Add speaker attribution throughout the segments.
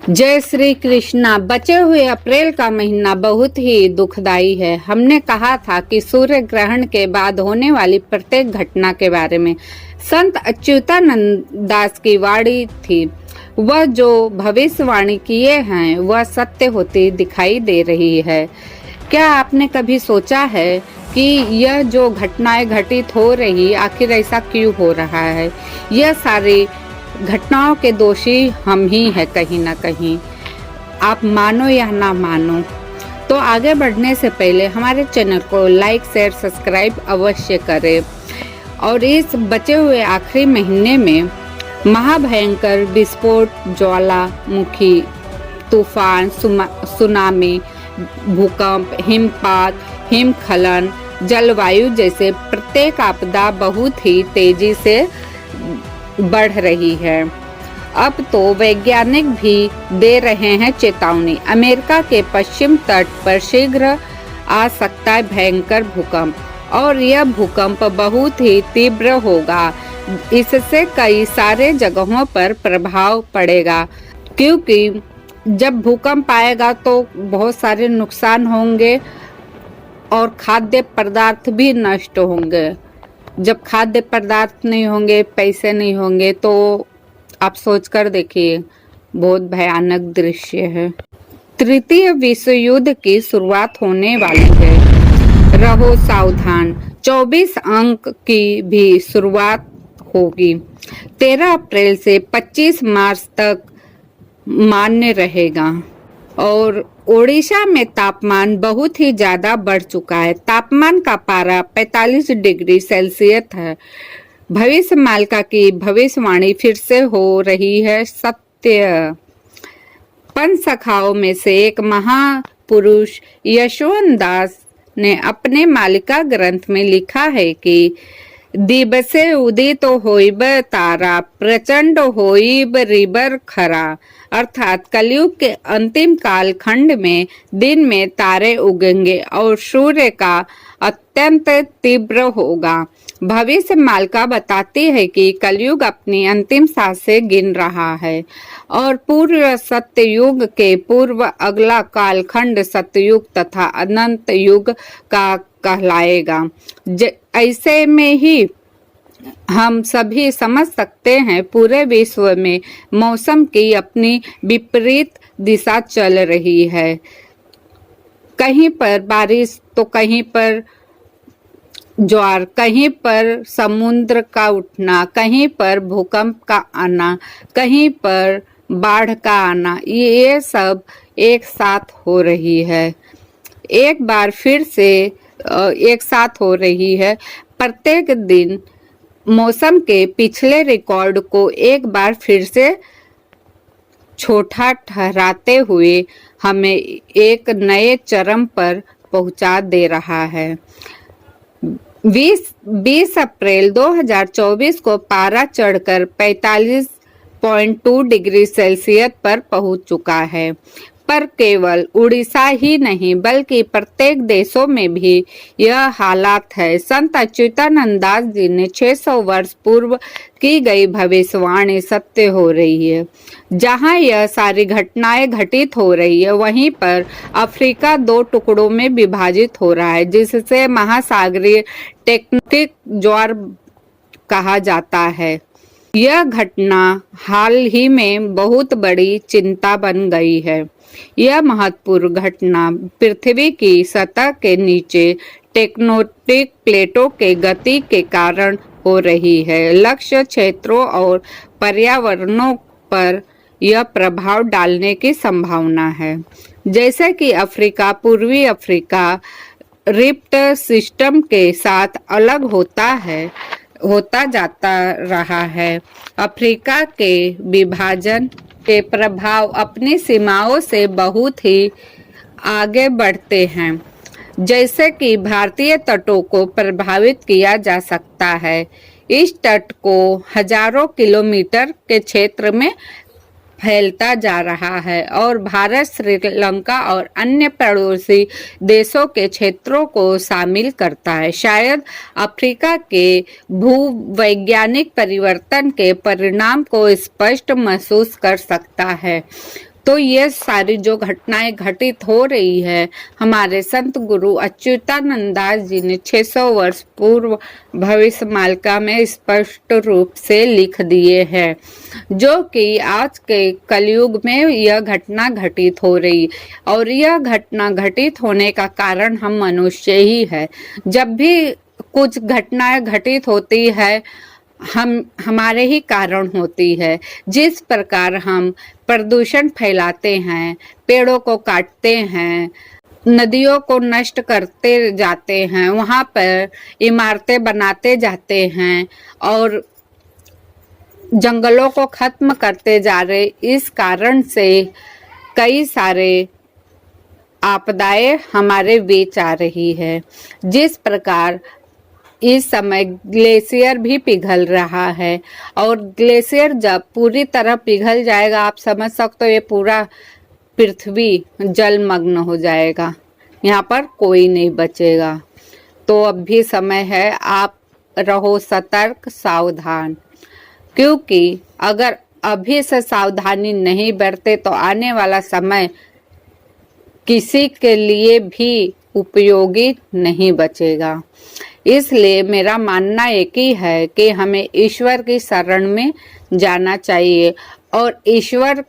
Speaker 1: जय श्री कृष्णा। बचे हुए अप्रैल का महीना बहुत ही दुखदाई है। हमने कहा था कि सूर्य ग्रहण के बाद होने वाली प्रत्येक घटना के बारे में संत अच्युतानंद दास की वाणी थी। वह जो भविष्यवाणी किए हैं वह सत्य होती दिखाई दे रही है। क्या आपने कभी सोचा है कि यह जो घटनाएं घटित हो रही आखिर ऐसा क्यों हो रहा है? यह सारी घटनाओं के दोषी हम ही हैं कहीं ना कहीं, आप मानो या ना मानो। तो आगे बढ़ने से पहले हमारे चैनल को लाइक शेयर सब्सक्राइब अवश्य करें। और इस बचे हुए आखिरी महीने में महाभयंकर विस्फोट, ज्वालामुखी, तूफान, सुनामी, भूकंप, हिमपात, हिमस्खलन, जलवायु जैसे प्रत्येक आपदा बहुत ही तेजी से बढ़ रही है। अब तो वैज्ञानिक भी दे रहे हैं चेतावनी। अमेरिका के पश्चिम तट पर शीघ्र आ सकता है भयंकर भूकंप, और यह भूकंप बहुत ही तीव्र होगा। इससे कई सारे जगहों पर प्रभाव पड़ेगा, क्योंकि जब भूकंप आएगा तो बहुत सारे नुकसान होंगे और खाद्य पदार्थ भी नष्ट होंगे। जब खाद्य पदार्थ नहीं होंगे, पैसे नहीं होंगे, तो आप सोच कर देखिए, बहुत भयानक दृश्य है। तृतीय विश्व युद्ध की शुरुआत होने वाली है, रहो सावधान। 24 अंक की भी शुरुआत होगी। 13 अप्रैल से 25 मार्च तक मान्य रहेगा। और ओडिशा में तापमान बहुत ही ज्यादा बढ़ चुका है। तापमान का पारा 45 डिग्री सेल्सियस है। भविष्य मालिका की भविष्यवाणी फिर से हो रही है सत्य। पंच सखाओं में से एक महापुरुष यशवंत दास ने अपने मालिका ग्रंथ में लिखा है कि दिवसे उदित होइब तारा, प्रचंड होइब रिबर खरा। अर्थात कलयुग के अंतिम काल खंड में दिन में तारे उगेंगे और सूर्य का अत्यंत तीव्र होगा। भविष्य मालिका बताती है कि कलयुग अपनी अंतिम सांसें गिन रहा है और पूर्व सत्ययुग के पूर्व अगला कालखंड सतयुग तथा अनंत युग का कहलाएगा। ऐसे में ही हम सभी समझ सकते हैं पूरे विश्व में मौसम की अपनी विपरीत दिशा चल रही है। कहीं पर बारिश तो कहीं पर ज्वार, कहीं पर समुद्र का उठना, कहीं पर भूकंप का आना, कहीं पर बाढ़ का आना, ये सब एक साथ हो रही है। एक बार फिर से एक साथ हो रही है। प्रत्येक दिन मौसम के पिछले रिकॉर्ड को एक बार फिर से छोटा ठहराते हुए हमें एक नए चरम पर पहुंचा दे रहा है। 20 अप्रैल 2024 को पारा चढ़कर 45.2 डिग्री सेल्सियस पर पहुंच चुका है। पर केवल उड़ीसा ही नहीं बल्कि प्रत्येक देशों में भी यह हालात है। संत अच्युतानंद दास जी ने 600 वर्ष पूर्व की गई भविष्यवाणी सत्य हो रही है। जहां यह सारी घटनाएं घटित हो रही है, वहीं पर अफ्रीका 2 टुकड़ों में विभाजित हो रहा है, जिससे महासागरीय टेक्टोनिक ज्वार कहा जाता है। यह घटना हाल ही में बहुत बड़ी चिंता बन गई है। यह महत्वपूर्ण घटना पृथ्वी की सतह के नीचे टेक्टोनिक प्लेटों के गति के कारण हो रही है। लक्ष्य क्षेत्रों और पर्यावरणों पर यह प्रभाव डालने की संभावना है। जैसे कि अफ्रीका, पूर्वी अफ्रीका रिफ्ट सिस्टम के साथ अलग होता जाता रहा है। अफ्रीका के विभाजन के प्रभाव अपनी सीमाओं से बहुत ही आगे बढ़ते हैं। जैसे कि भारतीय तटों को प्रभावित किया जा सकता है। इस तट को हजारों किलोमीटर के क्षेत्र में फैलता जा रहा है और भारत, श्रीलंका और अन्य पड़ोसी देशों के क्षेत्रों को शामिल करता है। शायद अफ्रीका के भूवैज्ञानिक परिवर्तन के परिणाम को स्पष्ट महसूस कर सकता है। तो ये सारी जो घटनाएं घटित हो रही है, हमारे संत गुरु अच्युतानंद दास जी ने 600 वर्ष पूर्व भविष्य मालिका में स्पष्ट रूप से लिख दिए हैं, जो कि आज के कलयुग में यह घटना घटित हो रही और यह घटना घटित होने का कारण हम मनुष्य ही है। जब भी कुछ घटनाएं घटित होती है हमारे ही कारण होती है। जिस प्रकार हम प्रदूषण फैलाते हैं, पेड़ों को काटते हैं, नदियों को नष्ट करते जाते हैं, वहां पर इमारतें बनाते जाते हैं और जंगलों को खत्म करते जा रहे, इस कारण से कई सारे आपदाएं हमारे बीच आ रही है। जिस प्रकार इस समय ग्लेशियर भी पिघल रहा है और ग्लेशियर जब पूरी तरह पिघल जाएगा, आप समझ सकते हो ये पूरा पृथ्वी जलमग्न हो जाएगा, यहाँ पर कोई नहीं बचेगा। तो अब भी समय है, आप रहो सतर्क, सावधान, क्योंकि अगर अभी से सावधानी नहीं बरते तो आने वाला समय किसी के लिए भी उपयोगी नहीं बचेगा। इसलिए मेरा मानना एक ही है कि हमें ईश्वर की शरण में जाना चाहिए और ईश्वर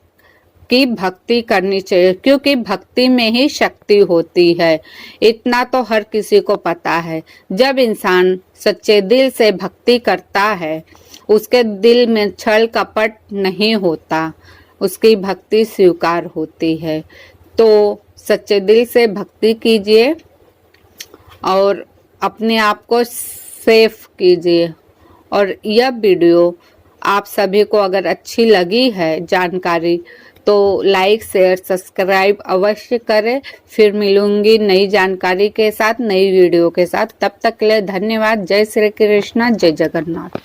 Speaker 1: की भक्ति करनी चाहिए, क्योंकि भक्ति में ही शक्ति होती है। इतना तो हर किसी को पता है। जब इंसान सच्चे दिल से भक्ति करता है, उसके दिल में छल कपट नहीं होता, उसकी भक्ति स्वीकार होती है। तो सच्चे दिल से भक्ति कीजिए और अपने आप को सेफ कीजिए। और यह वीडियो आप सभी को अगर अच्छी लगी है जानकारी, तो लाइक, शेयर, सब्सक्राइब अवश्य करें। फिर मिलूंगी नई जानकारी के साथ, नई वीडियो के साथ। तब तक के लिए धन्यवाद। जय श्री कृष्ण, जय जगन्नाथ।